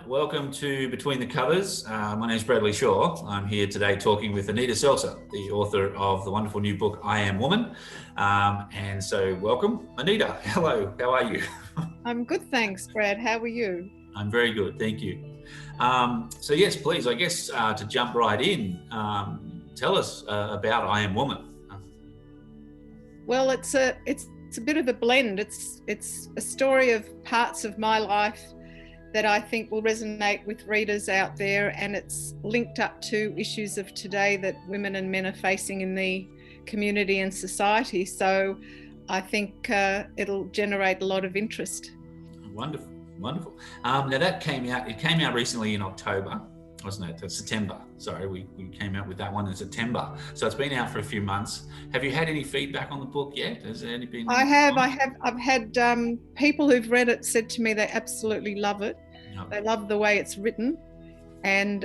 Welcome to Between the Covers. My name is Bradley Shaw. I'm here today talking with Anita Selzer, the author of the wonderful new book, I Am Woman. And so welcome. Anita, hello, how are you? I'm good, thanks, Brad. How are you? I'm very good, thank you. So yes, please, I guess to jump right in, tell us about I Am Woman. Well, it's a bit of a blend. It's a story of parts of my life that I think will resonate with readers out there, and it's linked up to issues of today that women and men are facing in the community and society. So I think it'll generate a lot of interest. Wonderful, wonderful. Now that came out recently in October, wasn't it? September. Sorry, we came out with that one in September. So it's been out for a few months. Have you had any feedback on the book yet? Has there any been? I've had people who've read it said to me they absolutely love it. Yep. They love the way it's written, and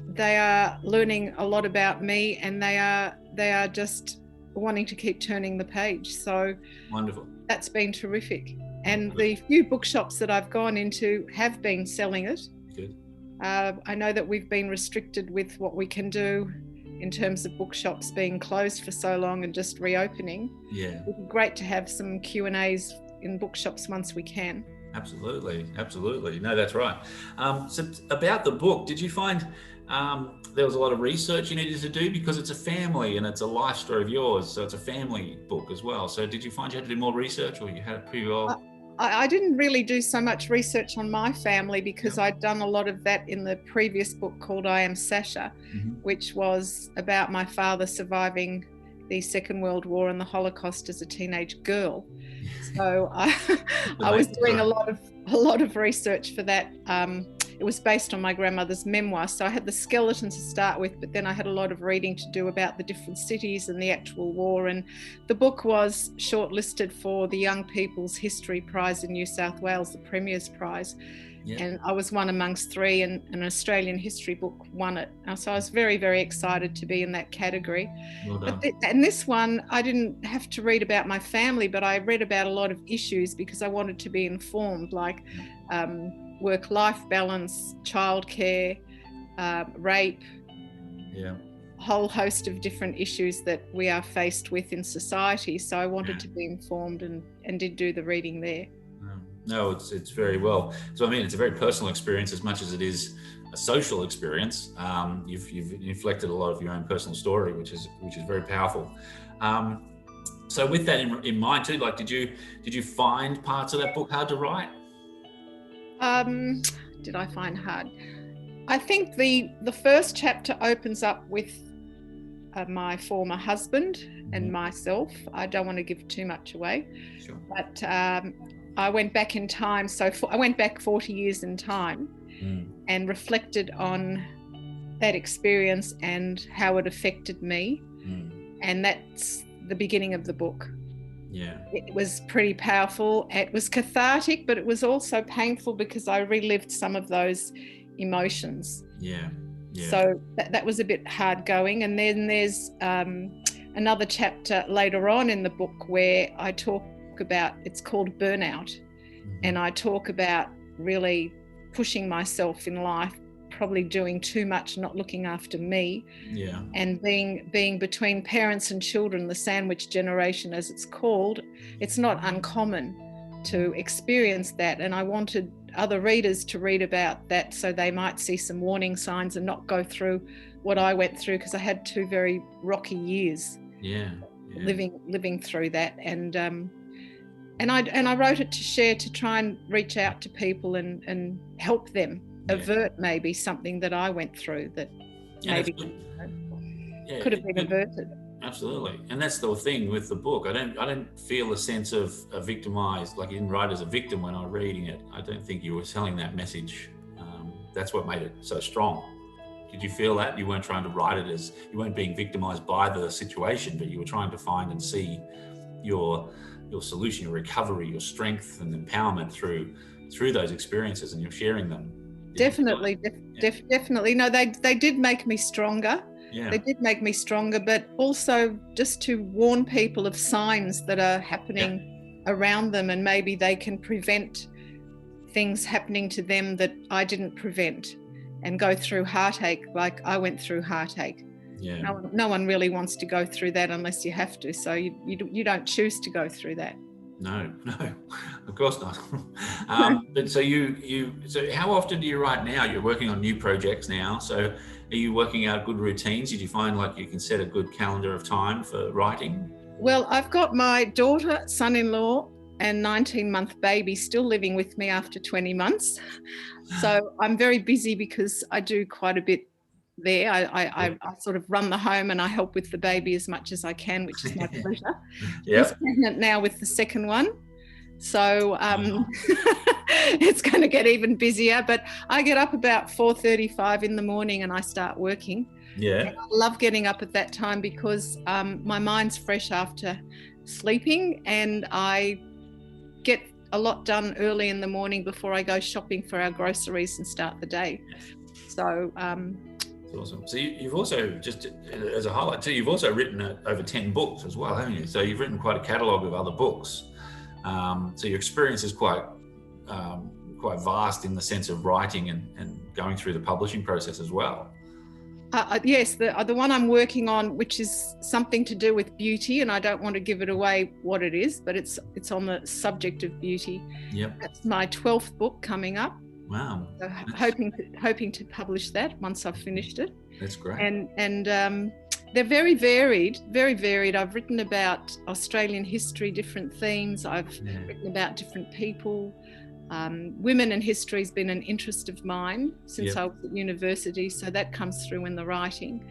they are learning a lot about me, and they are just wanting to keep turning the page. So wonderful. That's been terrific. And the few bookshops that I've gone into have been selling it. Good. I know that we've been restricted with what we can do in terms of bookshops being closed for so long and just reopening. Yeah. It'd be great to have some Q&As in bookshops once we can. Absolutely. No, that's right. So about the book, did you find there was a lot of research you needed to do, because it's a family and it's a life story of yours, so it's a family book as well. So did you find you had to do more research, or you had it pretty well? I didn't really do so much research on my family, because I'd done a lot of that in the previous book called I Am Sasha, which was about my father surviving the Second World War and the Holocaust as a teenage girl. So I was doing a lot of research for that. It was based on my grandmother's memoir, so I had the skeleton to start with, but then I had a lot of reading to do about the different cities and the actual war. And the book was shortlisted for the Young People's History Prize in New South Wales, the Premier's Prize. Yeah. And I was one amongst three, and an Australian history book won it. So I was very, very excited to be in that category. Well done. And this one, I didn't have to read about my family, but I read about a lot of issues because I wanted to be informed, like work-life balance, childcare, rape, a whole host of different issues that we are faced with in society. So I wanted to be informed and did do the reading there. No, it's very well. So I mean, it's a very personal experience as much as it is a social experience. You've inflected a lot of your own personal story, which is very powerful. So with that in mind too, like, did you find parts of that book hard to write? Did I find hard? I think the first chapter opens up with my former husband and myself. I don't want to give too much away, sure. But I went back in time. So I went back 40 years in time and reflected on that experience and how it affected me. And that's the beginning of the book. Yeah. It was pretty powerful. It was cathartic, but it was also painful because I relived some of those emotions. Yeah. So that was a bit hard going. And then there's another chapter later on in the book where I talk about, it's called Burnout. And I talk about really pushing myself in life, probably doing too much, not looking after me, and being between parents and children, the sandwich generation as it's called. It's not uncommon to experience that, and I wanted other readers to read about that so they might see some warning signs and not go through what I went through, because I had 2 very rocky years living through that. And I wrote it to share, to try and reach out to people and help them avert maybe something that I went through that maybe could have been averted. Absolutely. And that's the thing with the book. I don't feel a sense of a victimized, like you didn't write as a victim when I was reading it. I don't think you were selling that message. That's what made it so strong. Did you feel that? You weren't trying to write it as, you weren't being victimized by the situation, but you were trying to find and see your solution, your recovery, your strength and empowerment through those experiences, and you're sharing them. Definitely. Definitely. No, they did make me stronger. Yeah. They did make me stronger, but also just to warn people of signs that are happening around them, and maybe they can prevent things happening to them that I didn't prevent, and go through heartache like I went through heartache. Yeah. No one really wants to go through that unless you have to. So you don't choose to go through that. No, of course not. But so so how often do you write now? You're working on new projects now. So are you working out good routines? Did you find like you can set a good calendar of time for writing? Well, I've got my daughter, son-in-law, and 19-month baby still living with me after 20 months. So I'm very busy because I do quite a bit there. I sort of run the home and I help with the baby as much as I can, which is my pleasure. Yeah. She's pregnant now with the second one. So it's going to get even busier. But I get up about 4:35 in the morning and I start working. Yeah. And I love getting up at that time because my mind's fresh after sleeping, and I get a lot done early in the morning before I go shopping for our groceries and start the day. So awesome. So you've also, just as a highlight too, you've also written over 10 books as well, haven't you? So you've written quite a catalogue of other books. So your experience is quite vast in the sense of writing and going through the publishing process as well. Yes, the one I'm working on, which is something to do with beauty, and I don't want to give it away what it is, but it's on the subject of beauty. Yep. That's my 12th book coming up. Wow. So hoping to publish that once I've finished it. That's great. And they're very varied, very varied. I've written about Australian history, different themes. I've written about different people. Women in history has been an interest of mine since I was at university, so that comes through in the writing.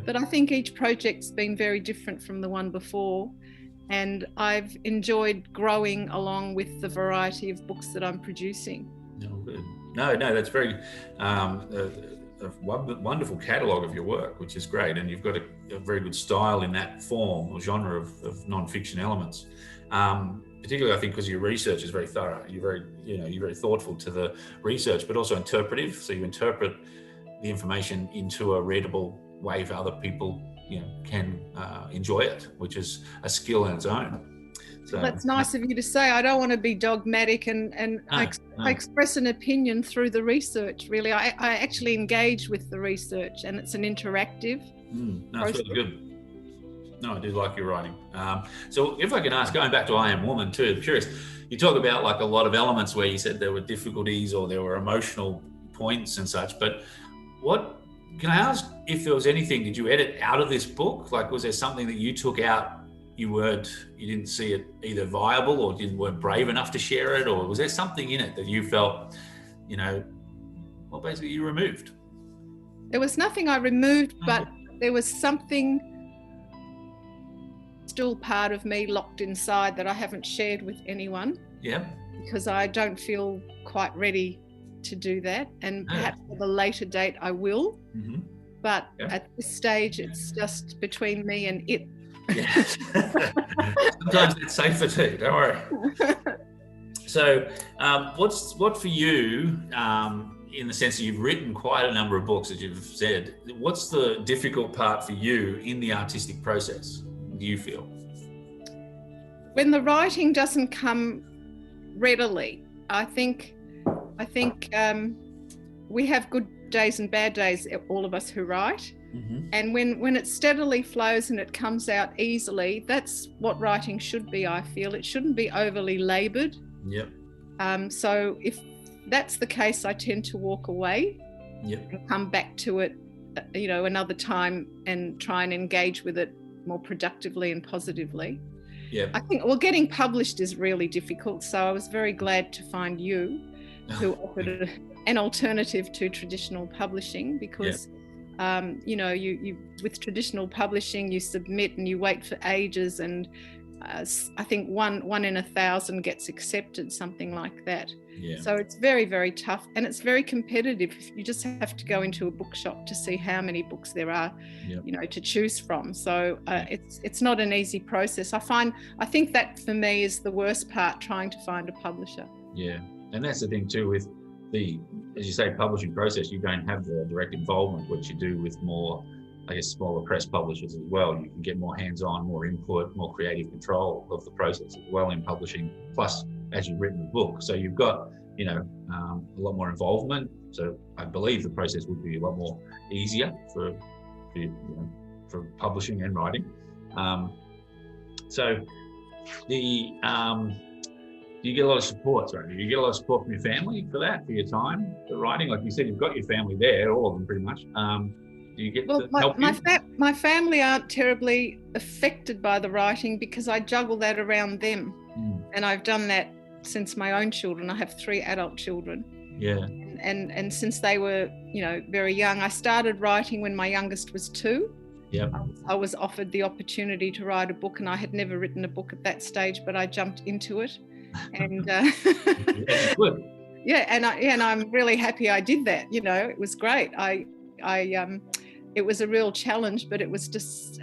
But I think each project's been very different from the one before, and I've enjoyed growing along with the variety of books that I'm producing. Oh, good. No, that's very a wonderful catalogue of your work, which is great, and you've got a very good style in that form or genre of non-fiction elements. Particularly, I think, because your research is very thorough. You're very thoughtful to the research, but also interpretive. So you interpret the information into a readable way for other people, can enjoy it, which is a skill in its own. So that's nice of you to say. I don't want to be dogmatic, and I express an opinion through the research. Really, I actually engage with the research, and it's an interactive. That's really good. No, I do like your writing. So if I can ask, going back to I Am Woman too, I'm curious, you talk about like a lot of elements where you said there were difficulties or there were emotional points and such, but can I ask if there was anything, did you edit out of this book? Like, was there something that you took out, you didn't see it either viable or weren't brave enough to share it? Or was there something in it that you felt, basically you removed? There was nothing I removed, but there was something still part of me locked inside that I haven't shared with anyone. Yeah. Because I don't feel quite ready to do that. And perhaps at a later date I will. Mm-hmm. But at this stage, it's just between me and it. Yeah. Sometimes it's safer too, don't worry. So what for you, in the sense that you've written quite a number of books, as you've said, what's the difficult part for you in the artistic process, do you feel? When the writing doesn't come readily, I think we have good days and bad days, all of us who write. Mm-hmm. And when it steadily flows and it comes out easily, that's what writing should be, I feel. It shouldn't be overly laboured. Yep. So if that's the case, I tend to walk away. Yep. And come back to it, another time and try and engage with it more productively and positively. Yep. I think, getting published is really difficult. So I was very glad to find you who offered an alternative to traditional publishing, because you with traditional publishing, you submit and you wait for ages, and I think one in 1,000 gets accepted, something like that. Yeah. So it's very, very tough, and it's very competitive. You just have to go into a bookshop to see how many books there are, to choose from. So it's not an easy process. I think that for me is the worst part, trying to find a publisher. Yeah, and that's the thing too with the, as you say, publishing process. You don't have the direct involvement, which you do with more, I guess, smaller press publishers as well. You can get more hands-on, more input, more creative control of the process as well in publishing. Plus, as you've written the book, so you've got a lot more involvement. So I believe the process would be a lot more easier for publishing and writing. So the do you get a lot of support? Sorry, do you get a lot of support from your family for that, for your time for writing? Like you said, you've got your family there, all of them pretty much. Do you get to help my family aren't terribly affected by the writing because I juggle that around them. And I've done that since my own children. I have 3 adult children. Yeah. And since they were, very young, I started writing when my youngest was 2. Yeah. I was offered the opportunity to write a book, and I had never written a book at that stage, but I jumped into it. And good. Yeah, and I'm really happy I did that. It was great. It was a real challenge, but it was just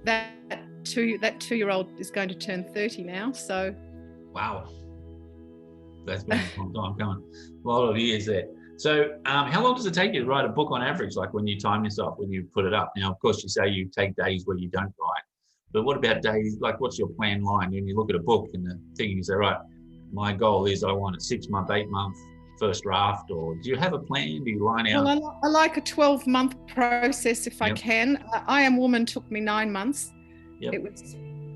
that 2-year-old is going to turn 30 now. So wow, that's been a long time coming. A lot of years there. So how long does it take you to write a book on average, like when you time yourself, when you put it up? Now, of course, you say you take days where you don't write, but what about days, like what's your plan line? When you look at a book and the thing, you say, right, my goal is I want a 6-month, 8-month first draft, or do you have a plan? Do you line out? Well, I like a 12-month process if I can. I Am Woman took me 9 months. Yep.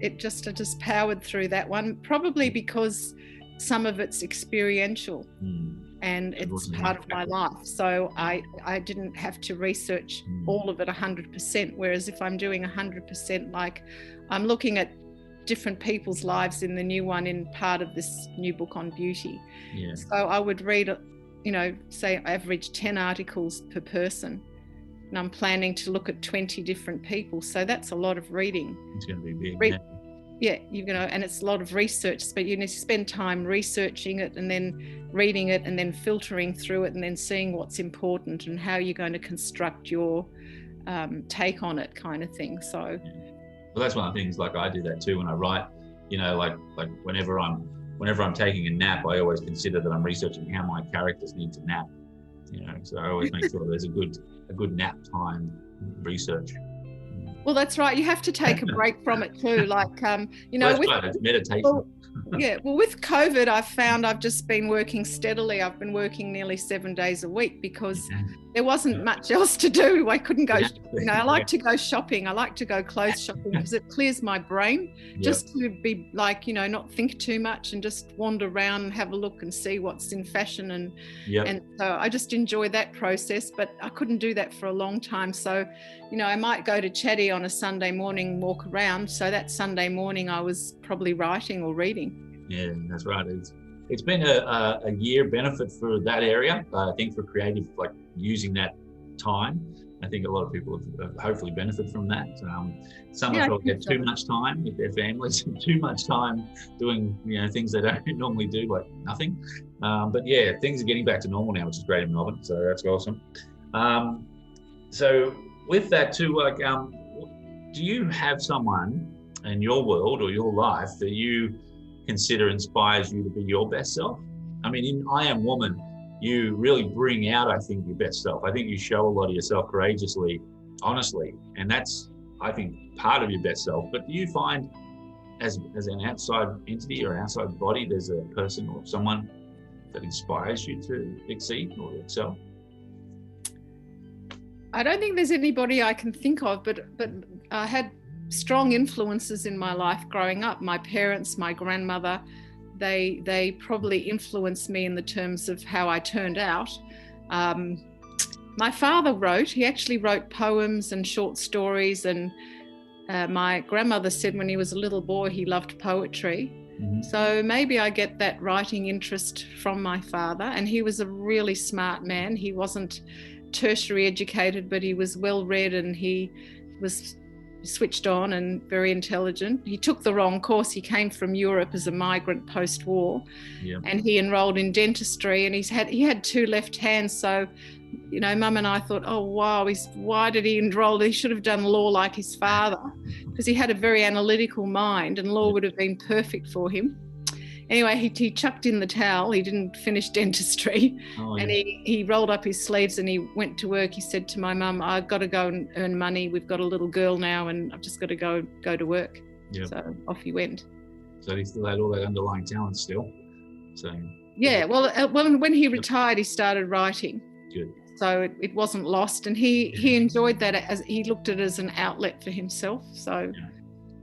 I just powered through that one, probably because some of it's experiential. And it's part of my life. So I didn't have to research all of it 100%. Whereas if I'm doing 100%, like I'm looking at different people's lives in the new one, in part of this new book on beauty. Yeah. So I would read, say average 10 articles per person. And I'm planning to look at 20 different people. So that's a lot of reading. It's going to be big. Yeah, and it's a lot of research, but you need to spend time researching it and then reading it and then filtering through it and then seeing what's important and how you're going to construct your take on it, kind of thing. So, well, that's one of the things. Like I do that too when I write. Like whenever I'm taking a nap, I always consider that I'm researching how my characters need to nap. So I always make sure there's a good nap time research. Well, that's right. You have to take a break from it too. Like, well, it's meditation. Well, with COVID, I've found I've just been working steadily. I've been working nearly 7 days a week because there wasn't much else to do. I couldn't go, I like to go shopping. I like to go clothes shopping because it clears my brain just to be like, not think too much and just wander around and have a look and see what's in fashion. And so I just enjoy that process, but I couldn't do that for a long time. So, I might go to Chatty on a Sunday morning, walk around. So that Sunday morning I was probably writing or reading. Yeah, that's right. It's been a year benefit for that area. I think for creative, like using that time, I think a lot of people have hopefully benefit from that. Some people get too much time with their families, too much time doing things they don't normally do, like nothing. But yeah, things are getting back to normal now, which is great in Melbourne. So that's awesome. So with that too, like, do you have someone in your world or your life that you consider inspires you to be your best self? I mean, in I Am Woman, you really bring out, I think, your best self. I think you show a lot of yourself courageously, honestly, and that's, I think, part of your best self. But do you find as an outside entity or outside body, there's a person or someone that inspires you to exceed or excel? I don't think there's anybody I can think of, but I had strong influences in my life growing up. My parents, my grandmother, they probably influenced me in the terms of how I turned out. My father he actually wrote poems and short stories, and my grandmother said when he was a little boy he loved poetry. So maybe I get that writing interest from my father, and he was a really smart man. He wasn't tertiary educated, but he was well read and he was switched on and very intelligent. He took the wrong course. He came from Europe as a migrant post-war, and he enrolled in dentistry, and he had 2 left hands. So, you know, Mum and I thought, oh wow, why did he enroll? He should have done law like his father, because he had a very analytical mind, and law would have been perfect for him. Anyway, he chucked in the towel. He didn't finish dentistry. And he rolled up his sleeves and he went to work. He said to my mum, I've got to go and earn money. We've got a little girl now and I've just got to go to work. Yep. So off he went. So he still had all that underlying talent still. So yeah, well, when he retired, he started writing. Good. So it wasn't lost, and he enjoyed that, as he looked at it as an outlet for himself. So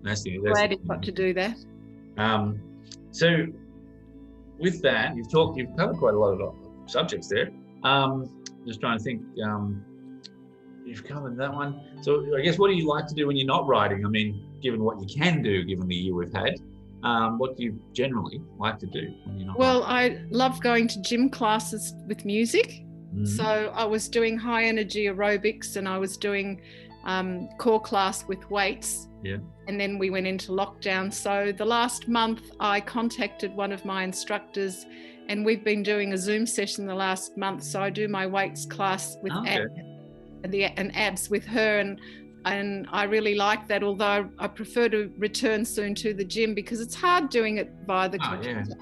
that's glad he got to do that. So with that, you've covered quite a lot of subjects there. Just trying to think, you've covered that one. So I guess, what do you like to do when you're not writing? I mean, given what you can do, given the year we've had, what do you generally like to do when you're not writing? I love going to gym classes with music. Mm-hmm. So I was doing high energy aerobics, and I was doing core class with weights. Yeah. And then we went into lockdown. So the last month I contacted one of my instructors, and we've been doing a Zoom session the last month. So I do my weights class with abs with her, and I really like that, although I prefer to return soon to the gym, because it's hard doing it via the computer. Yeah.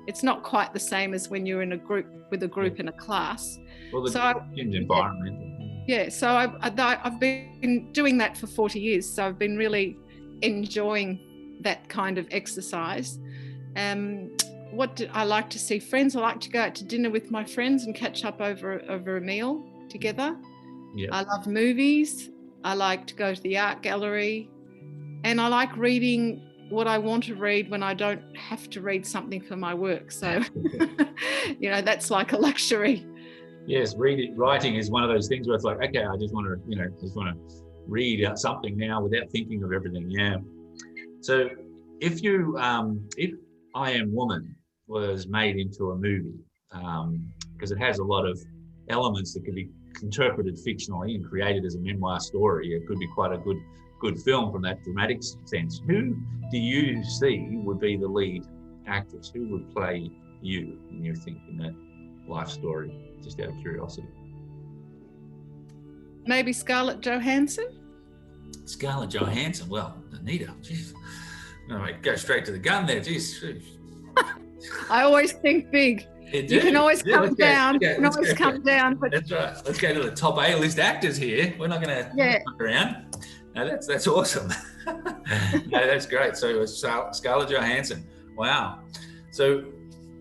It's not quite the same as when you're in a group in a class. Well, the gym's environment. Yeah, so I've been doing that for 40 years, so I've been really enjoying that kind of exercise. What do I like to see friends? I like to go out to dinner with my friends and catch up over a meal together. Yeah. I love movies. I like to go to the art gallery, and I like reading what I want to read when I don't have to read something for my work. So, that's like a luxury. Yes, writing is one of those things where it's like, okay, I just want to read out something now without thinking of everything. Yeah. So if I Am Woman was made into a movie, because it has a lot of elements that could be interpreted fictionally and created as a memoir story, it could be quite a good film from that dramatic sense. Who do you see would be the lead actress? Who would play you, and you think, in that life story? Just out of curiosity. Maybe Scarlett Johansson? Scarlett Johansson? Well, Anita, geez. No, go straight to the gun there, geez. I always think big. You can always come down. But that's right. Let's go to the top A-list actors here. We're not going to fuck around. No, that's awesome. No, that's great. So it's Scarlett Johansson. Wow. So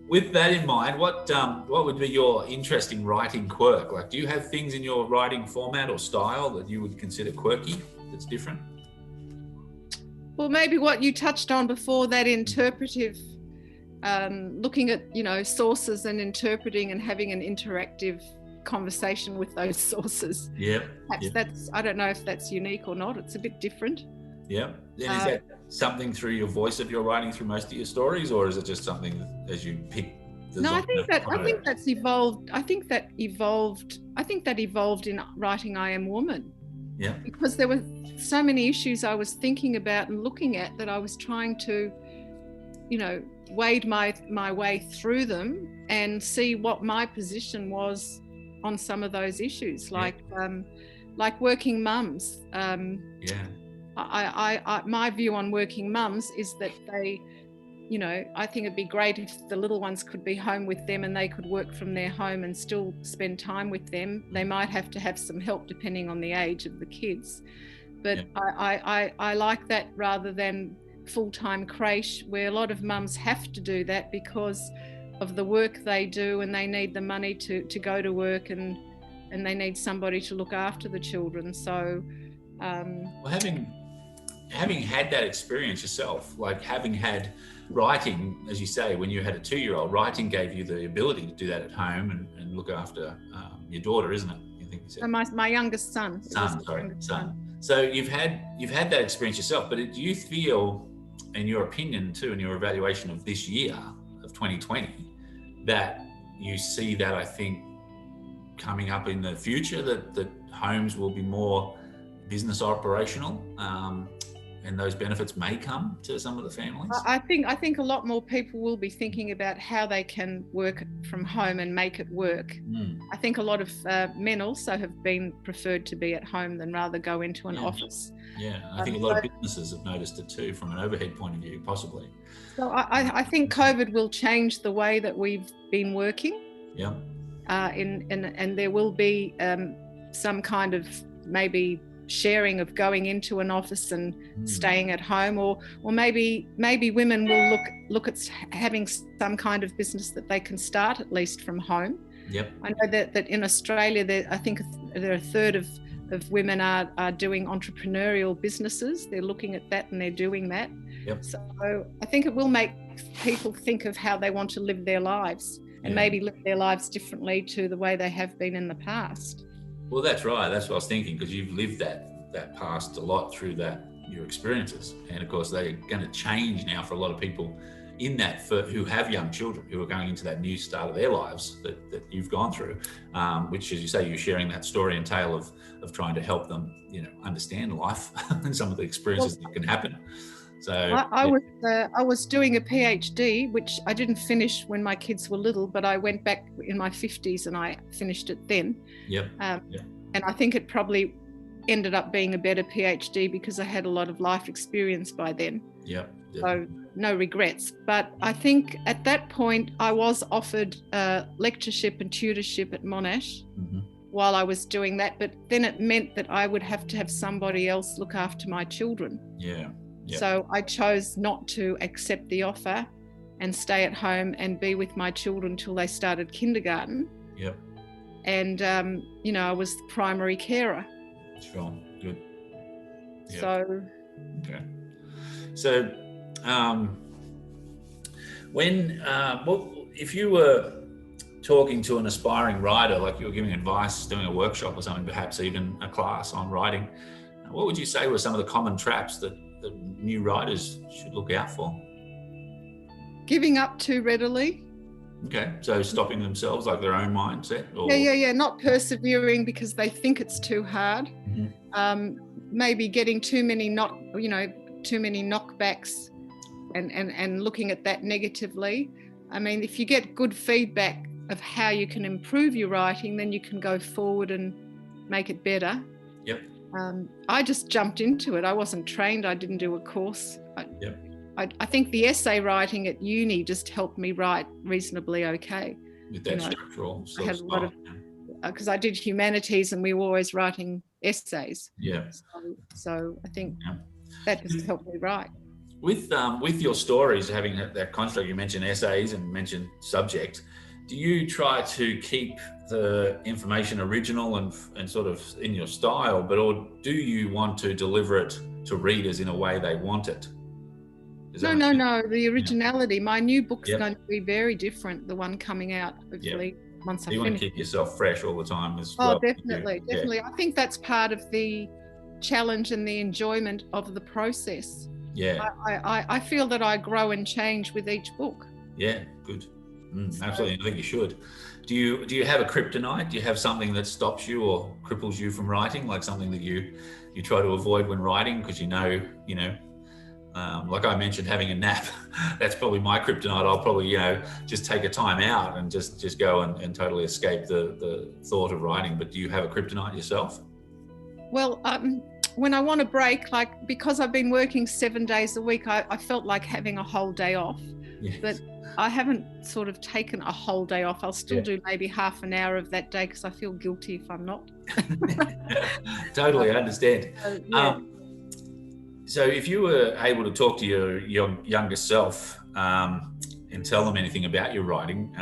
with that in mind, what would be your interesting writing quirk? Like, do you have things in your writing format or style that you would consider quirky, that's different? Well, maybe what you touched on before, that interpretive, looking at, sources and interpreting and having an interactive conversation with those sources. Yeah. That's, I don't know if that's unique or not. It's a bit different. Yeah. And is that something through your voice that you're writing through most of your stories, or is it just something as you pick? I think that's evolved. I think that evolved in writing I Am Woman. Yeah. Because there were so many issues I was thinking about and looking at that I was trying to, wade my way through them and see what my position was on some of those issues, like working mums. My view on working mums is that they, I think it'd be great if the little ones could be home with them and they could work from their home and still spend time with them. They might have to have some help depending on the age of the kids. But I like that rather than full-time creche, where a lot of mums have to do that because of the work they do, and they need the money to go to work, and they need somebody to look after the children. So having had that experience yourself, like having had writing, as you say, when you had a 2-year-old, writing gave you the ability to do that at home and look after your daughter, isn't it? You think you said? My youngest son. Son. So you've had that experience yourself, but do you feel, in your opinion too, in your evaluation of this year of 2020, that you see that, I think, coming up in the future that homes will be more business operational, and those benefits may come to some of the families? I think a lot more people will be thinking about how they can work from home and make it work. I think a lot of men also have been preferred to be at home than rather go into an office. Yeah, I think a lot of businesses have noticed it too, from an overhead point of view, possibly. So I think COVID will change the way that we've been working. Yeah. And there will be some kind of maybe sharing of going into an office and staying at home, or maybe women will look at having some kind of business that they can start at least from home. Yep. I know that in Australia, I think there are a third of women are doing entrepreneurial businesses. They're looking at that and they're doing that. Yep. So I think it will make people think of how they want to live their lives, and maybe live their lives differently to the way they have been in the past. Well, that's right. That's what I was thinking, because you've lived that past a lot through your experiences. And of course, they're going to change now for a lot of people in that, who have young children, who are going into that new start of their lives that you've gone through, which, as you say, you're sharing that story and tale of trying to help them, understand life and some of the experiences that can happen. So I was doing a PhD, which I didn't finish when my kids were little, but I went back in my 50s and I finished it then. And I think it probably ended up being a better PhD because I had a lot of life experience by then. So no regrets. But I think at that point I was offered lectureship and tutorship at Monash while I was doing that, but then it meant that I would have to have somebody else look after my children. So I chose not to accept the offer and stay at home and be with my children till they started kindergarten. And I was the primary carer. Sure, good. So okay. So if you were talking to an aspiring writer, like you were giving advice, doing a workshop or something, perhaps even a class on writing, what would you say were some of the common traps that new writers should look out for? Giving up too readily. Okay, so stopping themselves, like their own mindset? Or... Yeah, not persevering because they think it's too hard. Maybe getting too many knockbacks and looking at that negatively. I mean, if you get good feedback of how you can improve your writing, then you can go forward and make it better. I just jumped into it. I wasn't trained. I didn't do a course. I think the essay writing at uni just helped me write reasonably okay. With that structural I had a lot of, because I did humanities and we were always writing essays. So I think that just helped me write. With your stories, having that construct, you mentioned essays and mentioned subject, do you try to keep the information original and sort of in your style, or do you want to deliver it to readers in a way they want it? No, the originality. My new book's going to be very different, the one coming out hopefully once I finish. You want to keep yourself fresh all the time as well. Definitely. I think that's part of the challenge and the enjoyment of the process. I feel that I grow and change with each book. Good. Absolutely. I think you should. Do you have a kryptonite? Do you have something that stops you or cripples you from writing, like something that you try to avoid when writing because like I mentioned, having a nap, that's probably my kryptonite. I'll probably just take a time out and just go and totally escape the thought of writing. But do you have a kryptonite yourself? Well, when I want a break, like because I've been working 7 days a week, I felt like having a whole day off. But I haven't sort of taken a whole day off. I'll still do maybe half an hour of that day because I feel guilty if I'm not. Totally, I understand. So if you were able to talk to your younger self and tell them anything about your writing,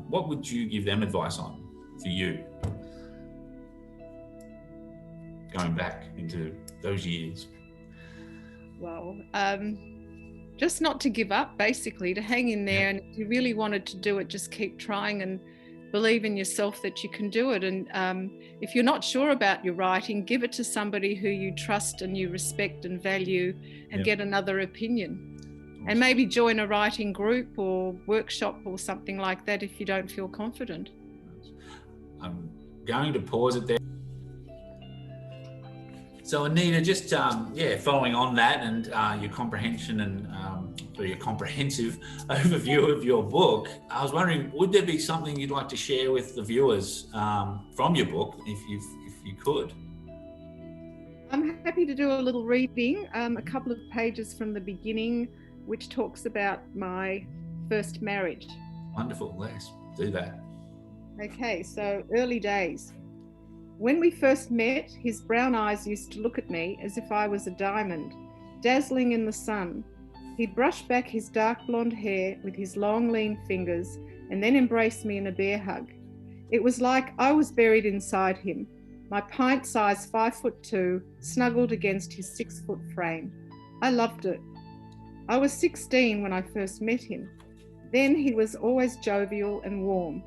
what would you give them advice on for you? Going back into those years. Well, just not to give up, basically, to hang in there. And if you really wanted to do it, just keep trying and believe in yourself that you can do it. And if you're not sure about your writing, give it to somebody who you trust and you respect and value and get another opinion. And maybe join a writing group or workshop or something like that if you don't feel confident. going to pause it there. So Anita, just following on that and your comprehension and or your comprehensive overview of your book, I was wondering, would there be something you'd like to share with the viewers from your book, if you could? I'm happy to do a little reading, a couple of pages from the beginning, which talks about my first marriage. Wonderful, let's do that. Okay, so early days. When we first met, his brown eyes used to look at me as if I was a diamond, dazzling in the sun. He brushed back his dark blonde hair with his long, lean fingers and then embraced me in a bear hug. It was like I was buried inside him, my pint-sized 5'2", snuggled against his 6-foot frame. I loved it. I was 16 when I first met him. Then he was always jovial and warm.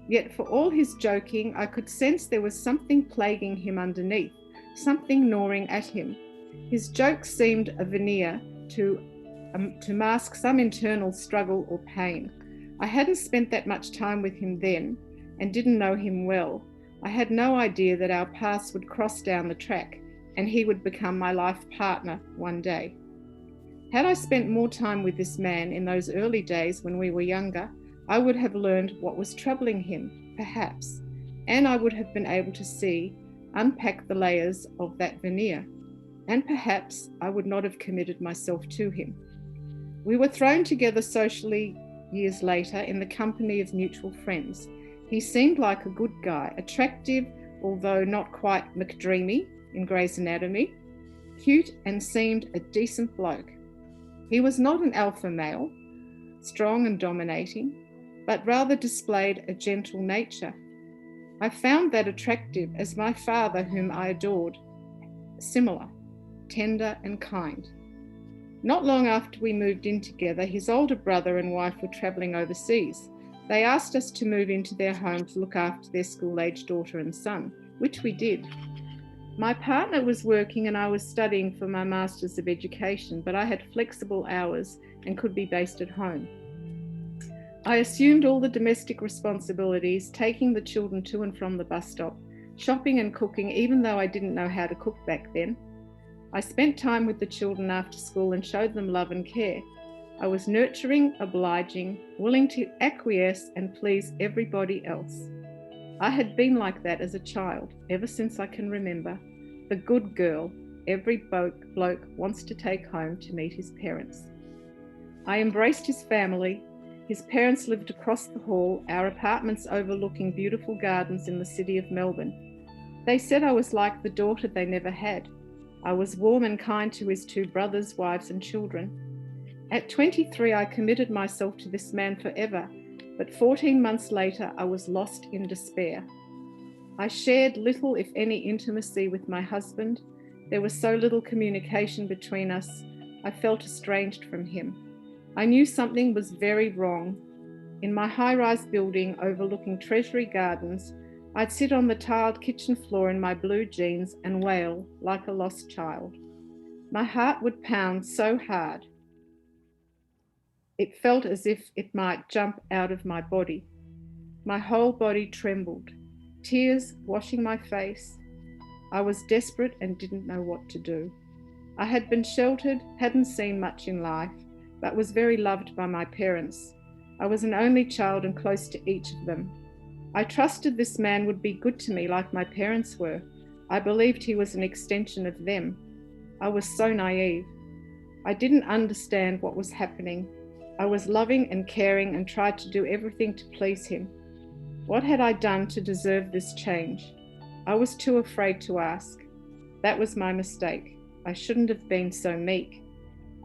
Yet for all his joking, I could sense there was something plaguing him underneath, something gnawing at him. His jokes seemed a veneer to mask some internal struggle or pain. I hadn't spent that much time with him then and didn't know him well. I had no idea that our paths would cross down the track and he would become my life partner one day. Had I spent more time with this man in those early days when we were younger, I would have learned what was troubling him, perhaps, and I would have been able to unpack the layers of that veneer, and perhaps I would not have committed myself to him. We were thrown together socially years later in the company of mutual friends. He seemed like a good guy, attractive, although not quite McDreamy in Grey's Anatomy, cute and seemed a decent bloke. He was not an alpha male, strong and dominating, but rather displayed a gentle nature. I found that attractive as my father, whom I adored, similar, tender and kind. Not long after we moved in together, his older brother and wife were travelling overseas. They asked us to move into their home to look after their school-aged daughter and son, which we did. My partner was working and I was studying for my Masters of Education, but I had flexible hours and could be based at home. I assumed all the domestic responsibilities, taking the children to and from the bus stop, shopping and cooking, even though I didn't know how to cook back then. I spent time with the children after school and showed them love and care. I was nurturing, obliging, willing to acquiesce and please everybody else. I had been like that as a child, ever since I can remember. The good girl every bloke wants to take home to meet his parents. I embraced his family. His parents lived across the hall, our apartments overlooking beautiful gardens in the city of Melbourne. They said I was like the daughter they never had. I was warm and kind to his 2 brothers, wives and children. At 23, I committed myself to this man forever, but 14 months later, I was lost in despair. I shared little, if any, intimacy with my husband. There was so little communication between us. I felt estranged from him. I knew something was very wrong. In my high-rise building overlooking Treasury Gardens, I'd sit on the tiled kitchen floor in my blue jeans and wail like a lost child. My heart would pound so hard. It felt as if it might jump out of my body. My whole body trembled, tears washing my face. I was desperate and didn't know what to do. I had been sheltered, hadn't seen much in life, but was very loved by my parents. I was an only child and close to each of them. I trusted this man would be good to me like my parents were. I believed he was an extension of them. I was so naive. I didn't understand what was happening. I was loving and caring and tried to do everything to please him. What had I done to deserve this change? I was too afraid to ask. That was my mistake. I shouldn't have been so meek.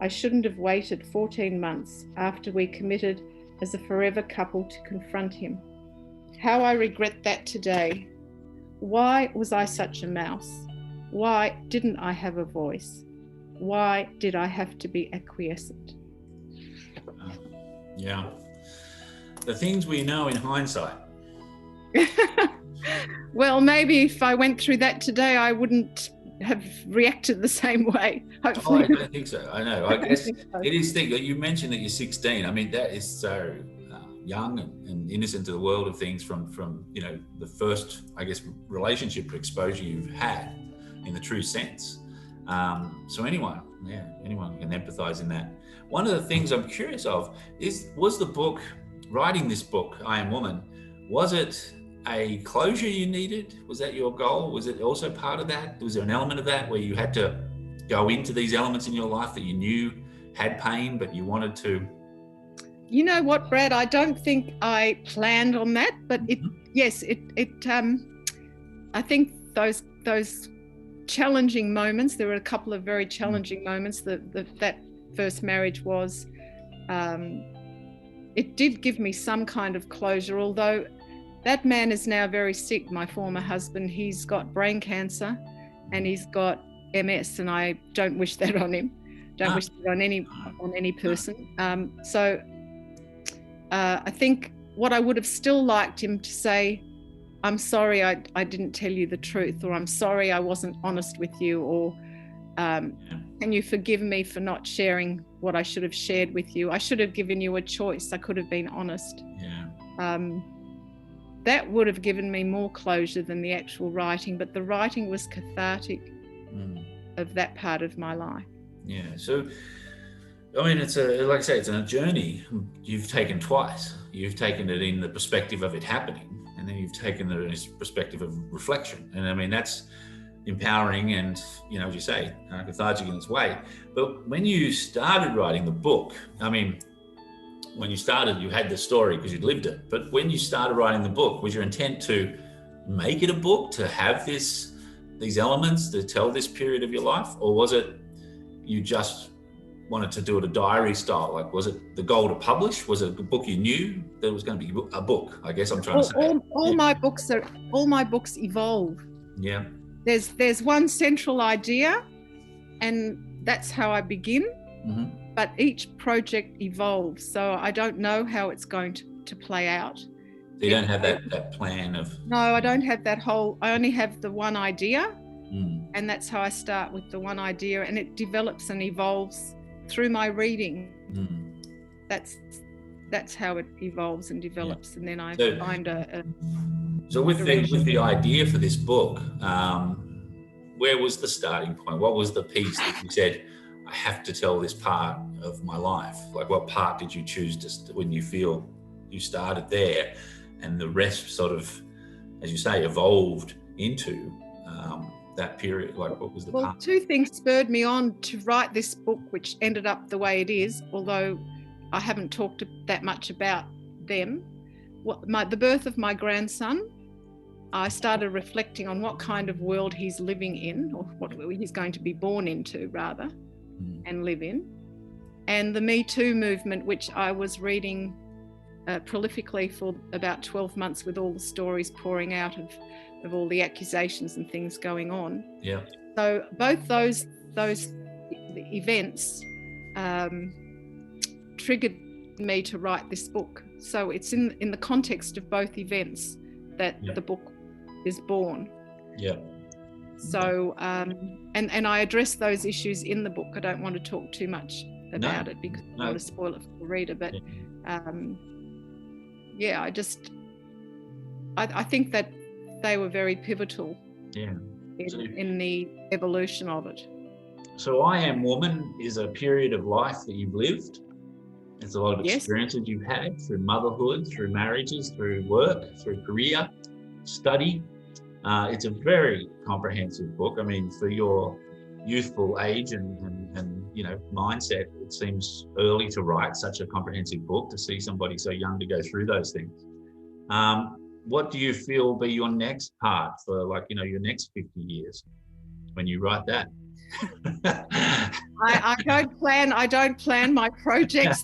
I shouldn't have waited 14 months after we committed as a forever couple to confront him. How I regret that today. Why was I such a mouse? Why didn't I have a voice? Why did I have to be acquiescent? Yeah. The things we know in hindsight. Well, maybe if I went through that today, I wouldn't have reacted the same way. Hopefully. I don't think so. I know. I guess it is thing that you mentioned that you're 16. I mean, that is so young and innocent to the world of things from you know, the first, I guess, relationship exposure you've had in the true sense. So anyone can empathize in that. One of the things I'm curious of was the book, writing this book, I Am Woman, was it a closure you needed? Was that your goal? Was it also part of that? Was there an element of that where you had to go into these elements in your life that you knew had pain, but you wanted to? You know what, Brad? I don't think I planned on that, but I think those challenging moments. There were a couple of very challenging moments. That first marriage was. It did give me some kind of closure, although that man is now very sick. My former husband, he's got brain cancer, and he's got MS, and I don't wish that on him. Don't wish that on any person. I think what I would have still liked him to say, I'm sorry I didn't tell you the truth, or I'm sorry I wasn't honest with you, or can you forgive me for not sharing what I should have shared with you? I should have given you a choice. I could have been honest. That would have given me more closure than the actual writing, but the writing was cathartic of that part of my life. Yeah. So, I mean, it's like I say, it's a journey you've taken twice. You've taken it in the perspective of it happening, and then you've taken it in this perspective of reflection. And I mean, that's empowering and, you know, as you say, cathartic in its way. But when you started writing the book, I mean, when you started, you had the story because you'd lived it. But when you started writing the book, was your intent to make it a book, to have these elements, to tell this period of your life? Or was it you just wanted to do it a diary style? Like, was it the goal to publish? Was it a book you knew there was going to be a book? I guess I'm trying to say. All my books evolve. Yeah. There's one central idea, and that's how I begin. Mm-hmm. But each project evolves, so I don't know how it's going to play out. So you don't have that plan of... No, I don't have that whole... I only have the one idea, and that's how I start, with the one idea, and it develops and evolves through my reading. That's how it evolves and develops, and then I find a... So with the idea for this book, where was the starting point? What was the piece that you said, I have to tell this part of my life? Like, what part did you choose when you feel you started there, and the rest sort of, as you say, evolved into that period? Like, what was the part? Two things spurred me on to write this book, which ended up the way it is, although I haven't talked that much about them. The birth of my grandson, I started reflecting on what kind of world he's living in, or what he's going to be born into, rather, and live in. And the Me Too movement, which I was reading prolifically for about 12 months, with all the stories pouring out of all the accusations and things going on. Yeah. So both those events triggered me to write this book. So it's in the context of both events that the book is born. Yeah. So and I address those issues in the book. I don't want to talk too much about it because I want to spoil it for the reader. But I think that they were very pivotal in the evolution of it. So I Am Woman is a period of life that you've lived. There's a lot of experiences you've had through motherhood, through marriages, through work, through career, study. It's a very comprehensive book. I mean, for your youthful age and you know, mindset, it seems early to write such a comprehensive book, to see somebody so young to go through those things. What do you feel will be your next part for, like, you know, your next 50 years when you write that? I don't plan my projects.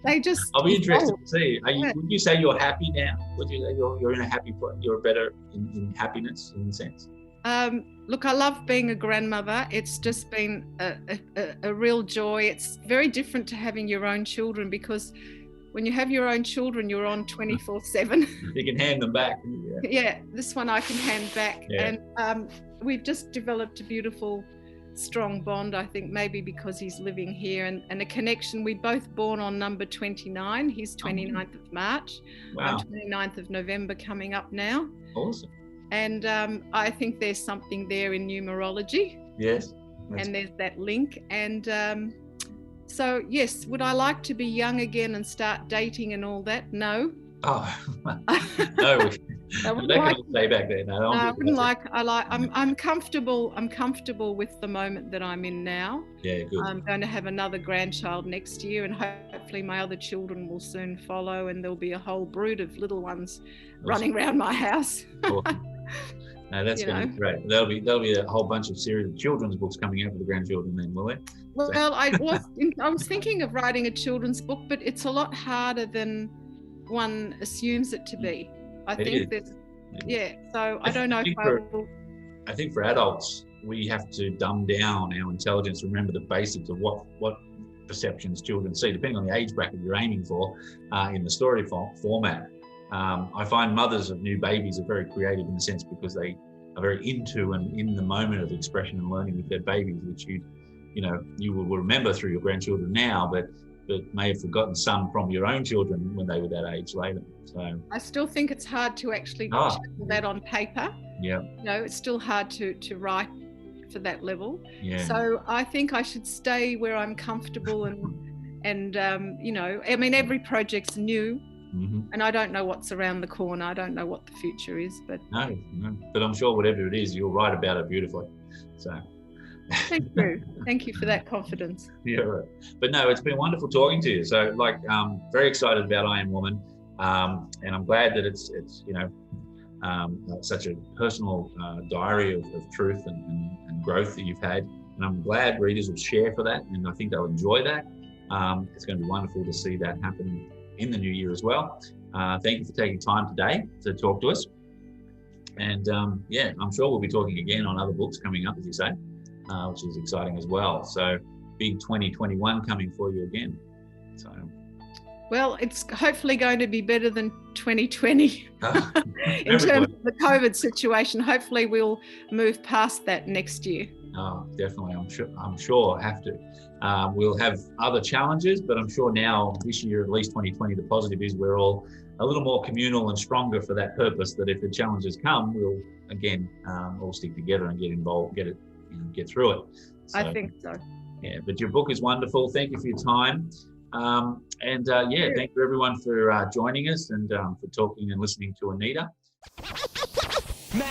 They just I'll be interested to see. Would you say you're happy now? Would you say you're in a happy place? You're better in happiness, in a sense? Look, I love being a grandmother. It's just been a real joy. It's very different to having your own children, because when you have your own children, you're on 24/7. You can hand them back. Yeah, this one I can hand back. And we've just developed a beautiful strong bond, I think, maybe because he's living here, and a connection. We both born on number 29. He's 29th of March. Wow. I'm 29th of November coming up now. Awesome. And I think there's something there in numerology. Yes. And there's that link. And so, yes, would I like to be young again and start dating and all that? No. Oh, no. I wouldn't say back there. No, I wouldn't like. I'm comfortable. I'm comfortable with the moment that I'm in now. Yeah, good. I'm going to have another grandchild next year, and hopefully my other children will soon follow, and there'll be a whole brood of little ones running around my house. Awesome. No, that's going to be great. There'll be a whole bunch of series of children's books coming out for the grandchildren then, will there? Well, I was thinking of writing a children's book, but it's a lot harder than one assumes it to be. I think that, so I don't know if I will. I think for adults, we have to dumb down our intelligence, remember the basics of what perceptions children see, depending on the age bracket you're aiming for in the story format. I find mothers of new babies are very creative in the sense because they are very into and in the moment of expression and learning with their babies, which you will remember through your grandchildren now, but may have forgotten some from your own children when they were that age later. So I still think it's hard to actually tackle that on paper. Yeah. It's still hard to write for that level. Yeah. So I think I should stay where I'm comfortable and I mean, every project's new. Mm-hmm. And I don't know what's around the corner. I don't know what the future is, but no. But I'm sure whatever it is, you'll write about it beautifully. So Thank you for that confidence. Yeah, right. But no, it's been wonderful talking to you. So, very excited about I Am Woman, and I'm glad that it's such a personal diary of truth and growth that you've had. And I'm glad readers will share for that, and I think they'll enjoy that. It's going to be wonderful to see that happen in the new year as well. Thank you for taking time today to talk to us. And I'm sure we'll be talking again on other books coming up, as you say. Which is exciting as well. So big 2021 coming for you again. So, well, it's hopefully going to be better than 2020 in terms of the COVID situation. Hopefully we'll move past that next year. Oh, definitely. I'm sure have to. We'll have other challenges, but I'm sure now this year, at least 2020, the positive is we're all a little more communal and stronger for that purpose, that if the challenges come, we'll again all stick together and get involved, get through it. So, I think so. Yeah, but your book is wonderful. Thank you for your time. Thank you everyone for joining us and for talking and listening to Anita. Now.